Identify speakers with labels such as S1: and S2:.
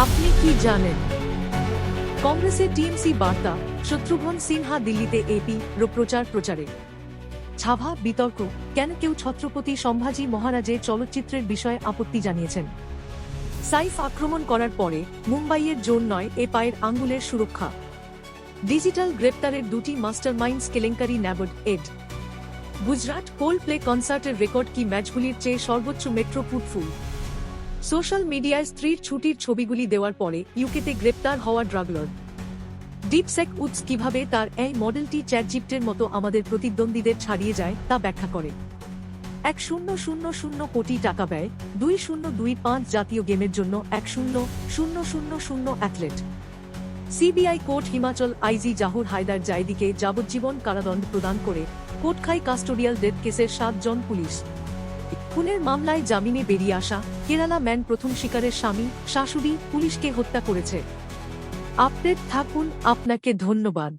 S1: আপনি কি জানেন? কংগ্রেসের টিএমসি বার্তা, শত্রুঘ্ন সিনহা দিল্লিতে এপি প্রচারে ছাভা বিতর্ক, কেন কেউ ছত্রপতি সম্ভাজি মহারাজের চলচ্চিত্রের বিষয়ে আপত্তি জানিয়েছেন। সাইফ আক্রমণ করার পরে মুম্বাইয়ের জোন নয় এ পায়ের আঙ্গুলের সুরক্ষা। ডিজিটাল গ্রেপ্তারের দুটি মাস্টারমাইন্ডস কেলেঙ্কারি ন্যাবড এড। গুজরাট কোল্ড প্লে কনসার্টের রেকর্ড কি ম্যাচগুলির চেয়ে সর্বোচ্চ মেট্রো ফুটফুল। সোশ্যাল মিডিয়ায় স্ত্রীর ছুটির ছবিগুলি দেওয়ার পরে ইউকেতে গ্রেপ্তার হওয়া ড্রাগলর। ডিপসেক উৎস কিভাবে তার এই মডেলটি চ্যাটজিপিটির মতো আমাদের প্রতিদ্বন্দ্বীদের ছাড়িয়ে যায় তা ব্যাখ্যা করে। 1000 কোটি টাকা ব্যয়, 2025 জাতীয় গেমের জন্য 1000 athlete. CBI court Himachal IG Zahur Haider জাইদিকে যাবজ্জীবন কারাদণ্ড প্রদান করে কোটখাই কাস্টোডিয়াল ডেথ কেসের 7 জন পুলিশ। খুনের মামলায় জামিনে বেরিয়ে আসা কেরালা ম্যান প্রথম শিকারের স্বামী শাশুড়ি পুলিশকে হত্যা করেছে। আপডেট থাকুন, আপনাকে ধন্যবাদ।